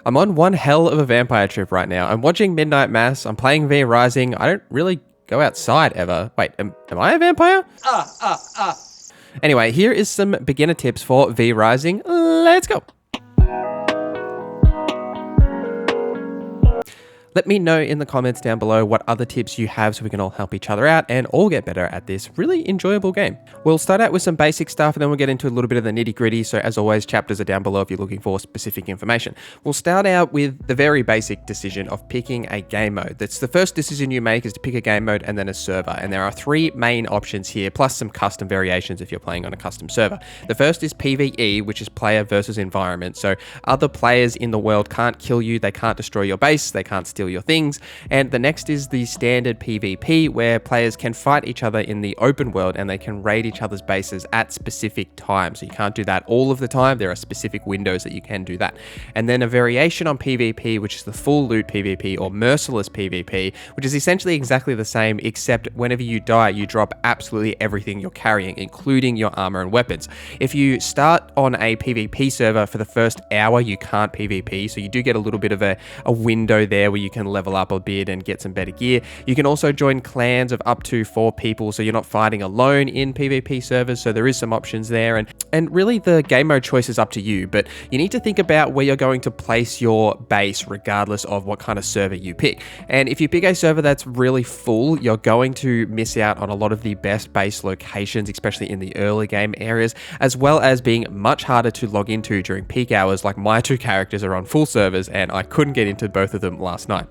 I'm on one hell of a vampire trip right now. I'm watching Midnight Mass. I'm playing V Rising. I don't really go outside ever. Wait, am I a vampire? Anyway, here is some beginner tips for V Rising. Let's go. Let me know in the comments down below what other tips you have so we can all help each other out and all get better at this really enjoyable game. We'll start out with some basic stuff and then we'll get into a little bit of the nitty gritty. So as always, chapters are down below if you're looking for specific information. We'll start out with the very basic decision of picking a game mode. That's the first decision you make, is to pick a game mode and then a server. And there are three main options here, plus some custom variations if you're playing on a custom server. The first is PvE, which is player versus environment. So other players in the world can't kill you, they can't destroy your base, they can't steal your things. And the next is the standard PvP, where players can fight each other in the open world and they can raid each other's bases at specific times. So you can't do that all of the time. There are specific windows that you can do that. And then a variation on PvP, which is the full loot PvP or merciless PvP, which is essentially exactly the same, except whenever you die, you drop absolutely everything you're carrying, including your armor and weapons. If you start on a PvP server for the first hour, you can't PvP. So you do get a little bit of a window there where you can level up a bit and get some better gear. You can also join clans of up to 4 people, so you're not fighting alone in PvP servers, so there is some options there. And really the game mode choice is up to you, but you need to think about where you're going to place your base regardless of what kind of server you pick. And if you pick a server that's really full, you're going to miss out on a lot of the best base locations, especially in the early game areas, as well as being much harder to log into during peak hours. Like my 2 characters are on full servers and I couldn't get into both of them last night.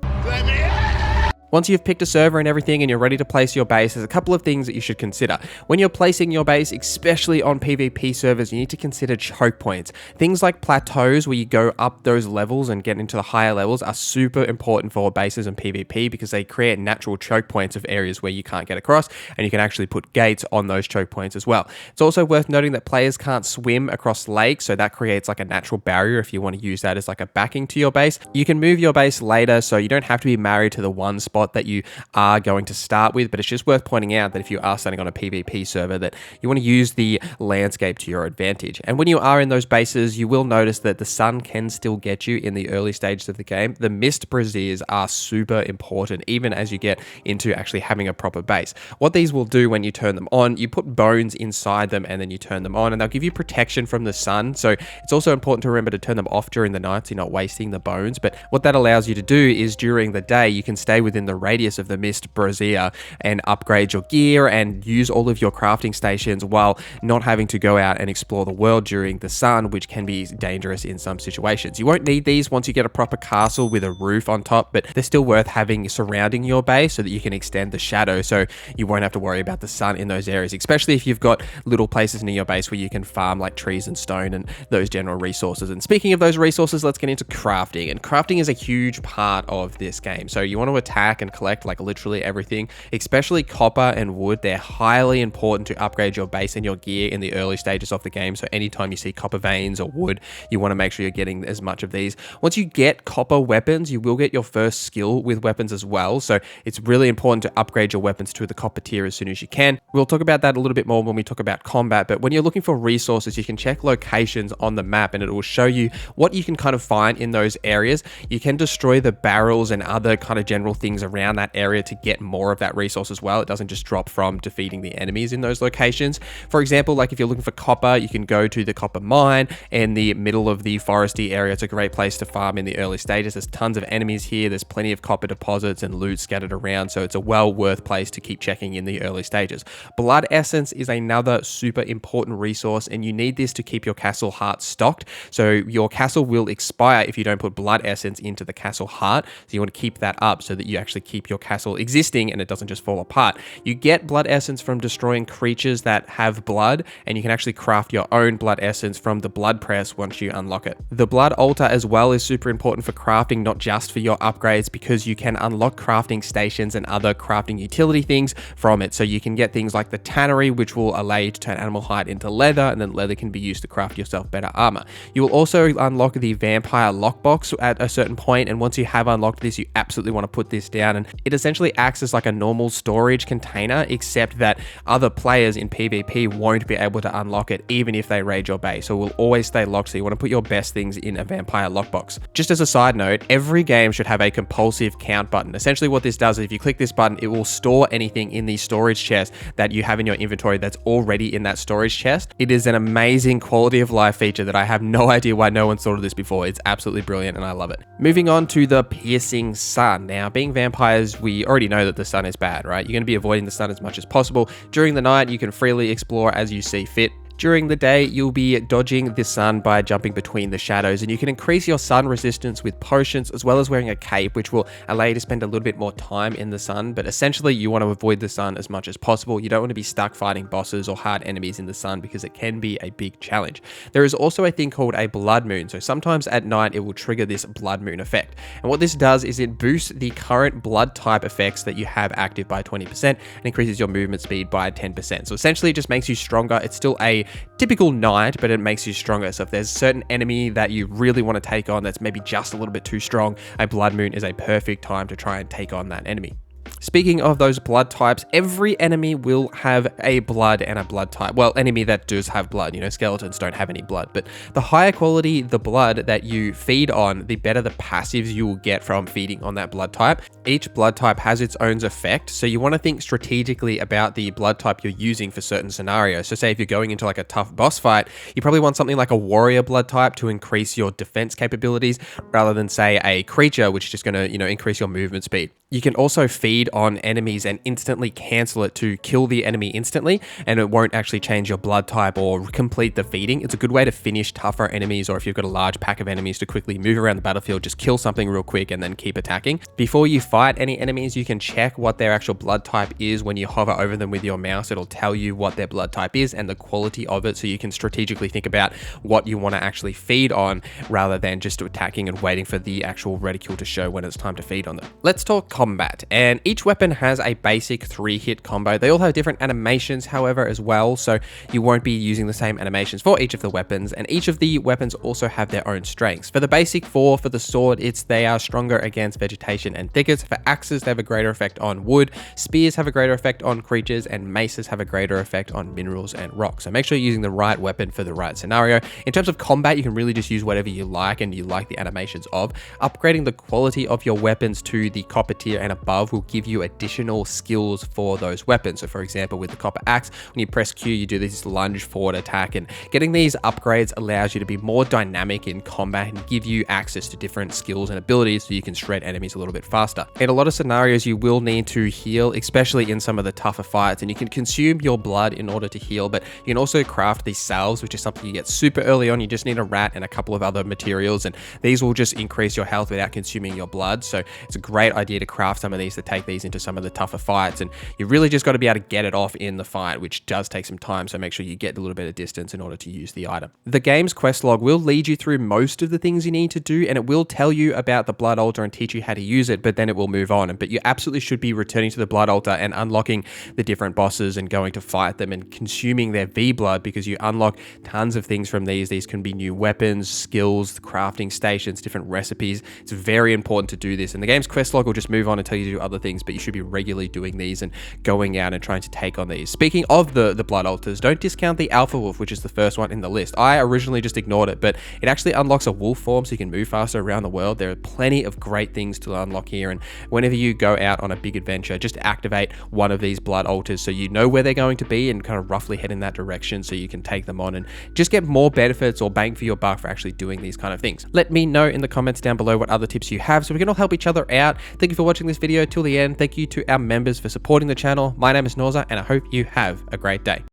Once you've picked a server and everything and you're ready to place your base, there's a couple of things that you should consider. When you're placing your base, especially on PvP servers, you need to consider choke points. Things like plateaus where you go up those levels and get into the higher levels are super important for bases in PvP because they create natural choke points of areas where you can't get across, and you can actually put gates on those choke points as well. It's also worth noting that players can't swim across lakes, so that creates like a natural barrier if you want to use that as like a backing to your base. You can move your base later, so you don't have to be married to the one spot that you are going to start with, but it's just worth pointing out that if you are starting on a PvP server, that you want to use the landscape to your advantage. And when you are in those bases, you will notice that the sun can still get you in the early stages of the game. The mist braziers are super important, even as you get into actually having a proper base. What these will do when you turn them on, you put bones inside them and then you turn them on, and they'll give you protection from the sun. So it's also important to remember to turn them off during the night so you're not wasting the bones. But what that allows you to do is during the day, you can stay within the radius of the mist brazier and upgrade your gear and use all of your crafting stations while not having to go out and explore the world during the sun, which can be dangerous in some situations. You won't need these once you get a proper castle with a roof on top, but they're still worth having surrounding your base so that you can extend the shadow so you won't have to worry about the sun in those areas, especially if you've got little places near your base where you can farm like trees and stone and those general resources. And speaking of those resources, let's get into crafting. And crafting is a huge part of this game. So you want to attack and collect like literally everything, especially copper and wood. They're highly important to upgrade your base and your gear in the early stages of the game. So anytime you see copper veins or wood, you want to make sure you're getting as much of these. Once you get copper weapons, you will get your first skill with weapons as well. So it's really important to upgrade your weapons to the copper tier as soon as you can. We'll talk about that a little bit more when we talk about combat, but when you're looking for resources, you can check locations on the map and it will show you what you can kind of find in those areas. You can destroy the barrels and other kind of general things around that area to get more of that resource as well. It doesn't just drop from defeating the enemies in those locations. For example, like if you're looking for copper, you can go to the copper mine in the middle of the foresty area. It's a great place to farm in the early stages. There's tons of enemies here. There's plenty of copper deposits and loot scattered around, so it's a well worth place to keep checking in the early stages. Blood essence is another super important resource, and you need this to keep your castle heart stocked. So your castle will expire if you don't put blood essence into the castle heart. So you want to keep that up so that you actually keep your castle existing and it doesn't just fall apart. You get blood essence from destroying creatures that have blood, and you can actually craft your own blood essence from the blood press once you unlock it. The blood altar as well is super important for crafting, not just for your upgrades, because you can unlock crafting stations and other crafting utility things from it. So you can get things like the tannery, which will allow you to turn animal hide into leather, and then leather can be used to craft yourself better armor. You will also unlock the vampire lockbox at a certain point, and once you have unlocked this, you absolutely want to put this down down, and it essentially acts as like a normal storage container, except that other players in PvP won't be able to unlock it even if they raid your base. So it will always stay locked, so you want to put your best things in a vampire lockbox. Just as a side note, every game should have a compulsive count button. Essentially what this does is if you click this button, it will store anything in the storage chest that you have in your inventory that's already in that storage chest. It is an amazing quality of life feature that I have no idea why no one thought of this before. It's absolutely brilliant and I love it. Moving on to the piercing sun. Now, being vampires, we already know that the sun is bad, right? You're going to be avoiding the sun as much as possible. During the night, you can freely explore as you see fit. During the day, you'll be dodging the sun by jumping between the shadows, and you can increase your sun resistance with potions as well as wearing a cape, which will allow you to spend a little bit more time in the sun. But essentially, you want to avoid the sun as much as possible. You don't want to be stuck fighting bosses or hard enemies in the sun because it can be a big challenge. There is also a thing called a blood moon. So sometimes at night, it will trigger this blood moon effect. And what this does is it boosts the current blood type effects that you have active by 20% and increases your movement speed by 10%. So essentially, it just makes you stronger. It's still a typical night, but it makes you stronger. So if there's a certain enemy that you really want to take on that's maybe just a little bit too strong, a blood moon is a perfect time to try and take on that enemy. Speaking of those blood types, every enemy will have a blood and a blood type. Well, enemy that does have blood, skeletons don't have any blood, but the higher quality the blood that you feed on, the better the passives you will get from feeding on that blood type. Each blood type has its own effect, so you want to think strategically about the blood type you're using for certain scenarios. So say if you're going into like a tough boss fight, you probably want something like a warrior blood type to increase your defense capabilities rather than say a creature, which is just going to, increase your movement speed. You can also feed on enemies and instantly cancel it to kill the enemy instantly, and it won't actually change your blood type or complete the feeding. It's a good way to finish tougher enemies, or if you've got a large pack of enemies, to quickly move around the battlefield, just kill something real quick and then keep attacking. Before you fight any enemies, you can check what their actual blood type is. When you hover over them with your mouse, it'll tell you what their blood type is and the quality of it, so you can strategically think about what you want to actually feed on rather than just attacking and waiting for the actual reticule to show when it's time to feed on them. Let's talk combat, and each weapon has a basic 3-hit combo. They all have different animations, however, as well, so you won't be using the same animations for each of the weapons, and each of the weapons also have their own strengths. For the basic 4, for the sword, they are stronger against vegetation and thickets. For axes, they have a greater effect on wood. Spears have a greater effect on creatures, and maces have a greater effect on minerals and rocks. So make sure you're using the right weapon for the right scenario. In terms of combat, you can really just use whatever you like and you like the animations of. Upgrading the quality of your weapons to the copper tier and above will give you additional skills for those weapons. So for example, with the copper axe, when you press Q, you do this lunge forward attack, and getting these upgrades allows you to be more dynamic in combat and give you access to different skills and abilities so you can shred enemies a little bit faster. In a lot of scenarios, you will need to heal, especially in some of the tougher fights, and you can consume your blood in order to heal, but you can also craft these salves, which is something you get super early on. You just need a rat and a couple of other materials, and these will just increase your health without consuming your blood. So it's a great idea to craft some of these to take these into some of the tougher fights, and you really just got to be able to get it off in the fight, which does take some time, so make sure you get a little bit of distance in order to use the item. The game's quest log will lead you through most of the things you need to do, and it will tell you about the blood altar and teach you how to use it, but then it will move on. But you absolutely should be returning to the blood altar and unlocking the different bosses and going to fight them and consuming their V blood, because you unlock tons of things from these. These can be new weapons, skills, crafting stations, different recipes. It's very important to do this, and the game's quest log will just move on and tell you to do other things, but you should be regularly doing these and going out and trying to take on these. Speaking of the blood altars, don't discount the Alpha Wolf, which is the first one in the list. I originally just ignored it, but it actually unlocks a wolf form so you can move faster around the world. There are plenty of great things to unlock here, and whenever you go out on a big adventure, just activate one of these blood altars so you know where they're going to be and kind of roughly head in that direction so you can take them on and just get more benefits or bang for your buck for actually doing these kind of things. Let me know in the comments down below what other tips you have so we can all help each other out. Thank you for watching this video till the end. Thank you to our members for supporting the channel. My name is Norza, and I hope you have a great day.